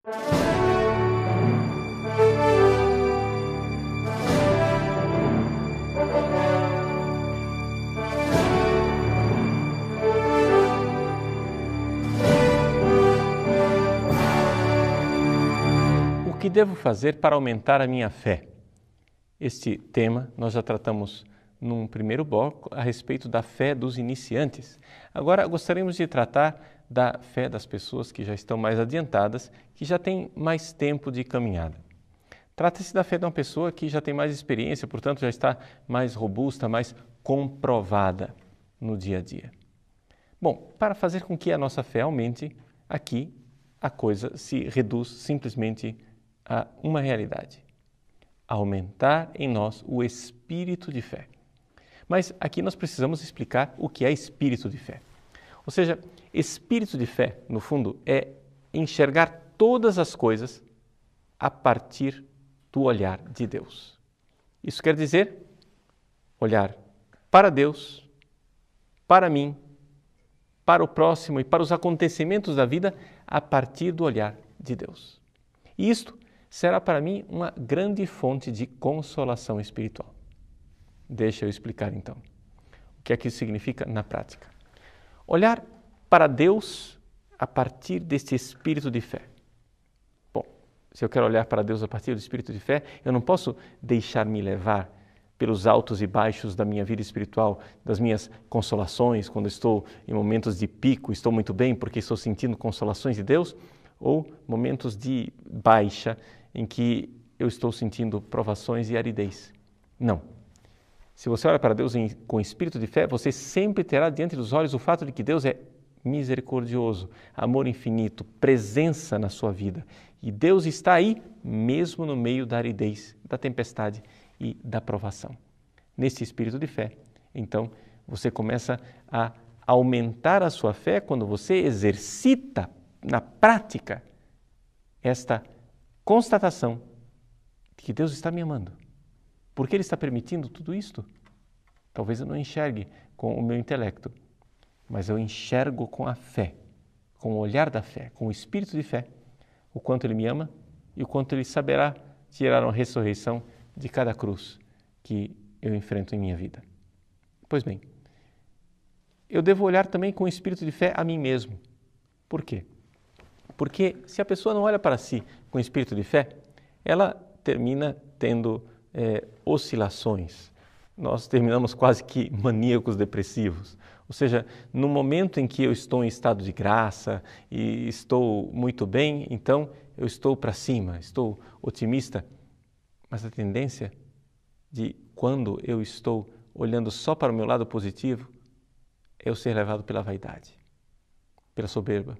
O que devo fazer para aumentar a minha fé? Este tema nós já tratamos num primeiro bloco a respeito da fé dos iniciantes. Agora gostaríamos de tratar da fé das pessoas que já estão mais adiantadas, que já têm mais tempo de caminhada. Trata-se da fé de uma pessoa que já tem mais experiência, portanto já está mais robusta, mais comprovada no dia a dia. Bom, para fazer com que a nossa fé aumente, aqui a coisa se reduz simplesmente a uma realidade: aumentar em nós o espírito de fé. Mas aqui nós precisamos explicar o que é espírito de fé. Ou seja, espírito de fé, no fundo, é enxergar todas as coisas a partir do olhar de Deus. Isso quer dizer olhar para Deus, para mim, para o próximo e para os acontecimentos da vida a partir do olhar de Deus. E isto será para mim uma grande fonte de consolação espiritual. Deixa eu explicar então o que é que isso significa na prática. Olhar para Deus a partir deste espírito de fé. Bom, se eu quero olhar para Deus a partir do espírito de fé, eu não posso deixar-me levar pelos altos e baixos da minha vida espiritual, das minhas consolações, quando estou em momentos de pico, estou muito bem porque estou sentindo consolações de Deus, ou momentos de baixa, em que eu estou sentindo provações e aridez. Não. Se você olha para Deus com espírito de fé, você sempre terá diante dos olhos o fato de que Deus é misericordioso, amor infinito, presença na sua vida. E Deus está aí mesmo no meio da aridez, da tempestade e da provação. Nesse espírito de fé, então, você começa a aumentar a sua fé quando você exercita na prática esta constatação de que Deus está me amando. Por que Ele está permitindo tudo isto? Talvez eu não enxergue com o meu intelecto, mas eu enxergo com a fé, com o olhar da fé, com o espírito de fé, o quanto Ele me ama e o quanto Ele saberá tirar uma ressurreição de cada cruz que eu enfrento em minha vida. Pois bem, eu devo olhar também com o espírito de fé a mim mesmo. Por quê? Porque se a pessoa não olha para si com espírito de fé, ela termina tendo oscilações. Nós terminamos quase que maníacos depressivos. Ou seja, no momento em que eu estou em estado de graça e estou muito bem, então eu estou para cima, estou otimista. Mas a tendência de quando eu estou olhando só para o meu lado positivo é eu ser levado pela vaidade, pela soberba,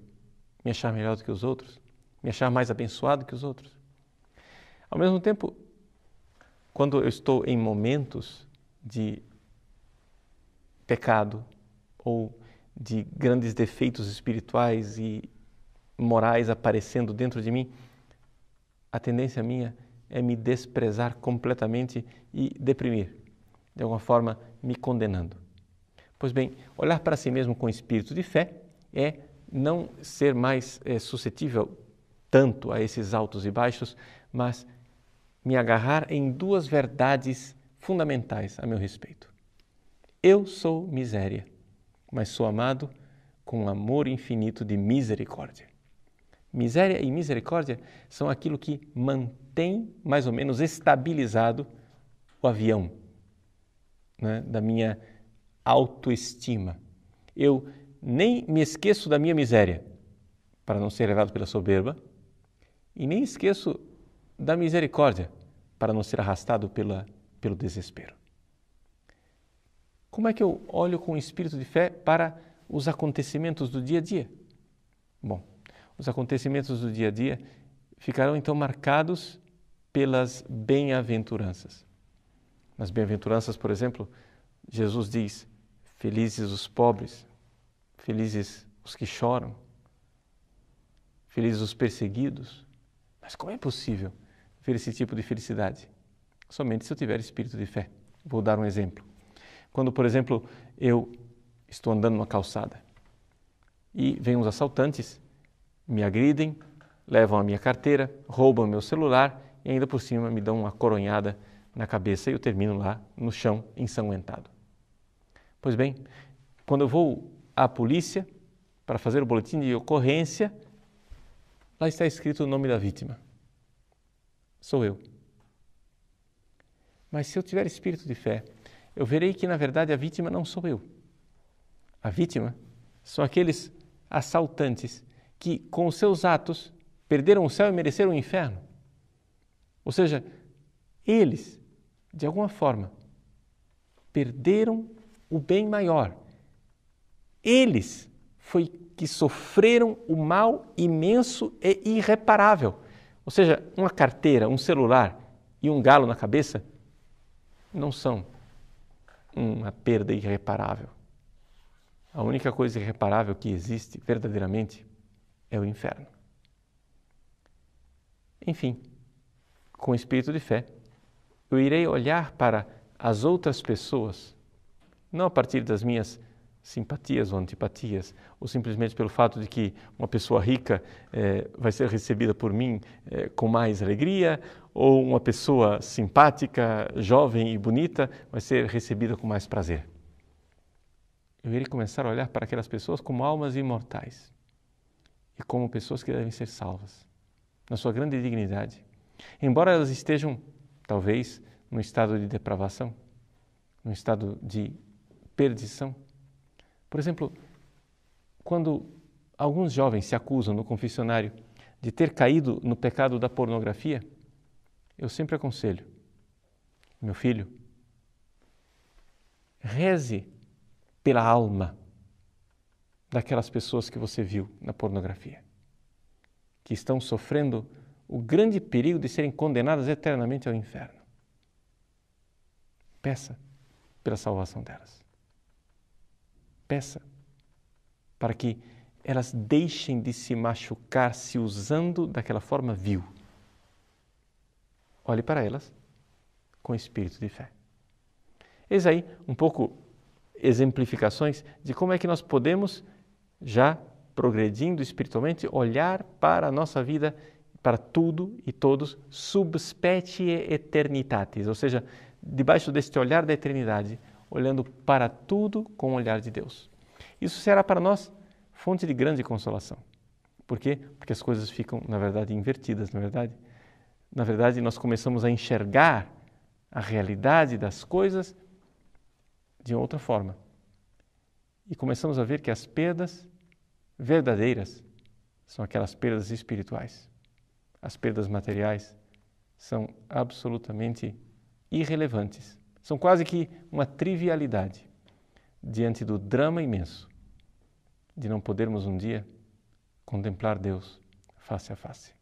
me achar melhor do que os outros, me achar mais abençoado que os outros. Ao mesmo tempo, quando eu estou em momentos de pecado ou de grandes defeitos espirituais e morais aparecendo dentro de mim, a tendência minha é me desprezar completamente e deprimir, de alguma forma me condenando. Pois bem, olhar para si mesmo com espírito de fé é não ser mais suscetível tanto a esses altos e baixos, mas me agarrar em duas verdades fundamentais a meu respeito. Eu sou miséria, mas sou amado com um amor infinito de misericórdia. Miséria e misericórdia são aquilo que mantém mais ou menos estabilizado o avião, né, da minha autoestima. Eu nem me esqueço da minha miséria para não ser levado pela soberba e nem esqueço da misericórdia para não ser arrastado pelo desespero. Como é que eu olho com espírito de fé para os acontecimentos do dia a dia? Bom, os acontecimentos do dia a dia ficarão então marcados pelas bem-aventuranças. Nas bem-aventuranças, por exemplo, Jesus diz: felizes os pobres, felizes os que choram, felizes os perseguidos. Mas como é possível ver esse tipo de felicidade? Somente se eu tiver espírito de fé. Vou dar um exemplo. Quando, por exemplo, eu estou andando numa calçada e vêm uns assaltantes, me agridem, levam a minha carteira, roubam meu celular e ainda por cima me dão uma coronhada na cabeça e eu termino lá no chão ensanguentado. Pois bem, quando eu vou à polícia para fazer o boletim de ocorrência, lá está escrito o nome da vítima. Sou eu. Mas se eu tiver espírito de fé, eu verei que na verdade a vítima não sou eu. A vítima são aqueles assaltantes que com os seus atos perderam o céu e mereceram o inferno. Ou seja, eles, de alguma forma, perderam o bem maior. Eles foi que sofreram o mal imenso e irreparável. Ou seja, uma carteira, um celular e um galo na cabeça não são uma perda irreparável. A única coisa irreparável que existe verdadeiramente é o inferno. Enfim, com o espírito de fé, eu irei olhar para as outras pessoas, não a partir das minhas simpatias ou antipatias, ou simplesmente pelo fato de que uma pessoa rica vai ser recebida por mim com mais alegria, ou uma pessoa simpática, jovem e bonita vai ser recebida com mais prazer. Eu irei começar a olhar para aquelas pessoas como almas imortais e como pessoas que devem ser salvas, na sua grande dignidade. Embora elas estejam, talvez, num estado de depravação, num estado de perdição. Por exemplo, quando alguns jovens se acusam no confessionário de ter caído no pecado da pornografia, eu sempre aconselho, meu filho, reze pela alma daquelas pessoas que você viu na pornografia, que estão sofrendo o grande perigo de serem condenadas eternamente ao inferno. Peça pela salvação delas. Peça para que elas deixem de se machucar se usando daquela forma vil. Olhe para elas com espírito de fé. Eis aí um pouco exemplificações de como é que nós podemos, já progredindo espiritualmente, olhar para a nossa vida, para tudo e todos, sub specie eternitatis, ou seja, debaixo deste olhar da eternidade, olhando para tudo com o olhar de Deus. Isso será para nós fonte de grande consolação. Por quê? Porque as coisas ficam, na verdade, invertidas, não é verdade? Na verdade, nós começamos a enxergar a realidade das coisas de outra forma. E começamos a ver que as perdas verdadeiras são aquelas perdas espirituais. As perdas materiais são absolutamente irrelevantes. São quase que uma trivialidade diante do drama imenso de não podermos um dia contemplar Deus face a face.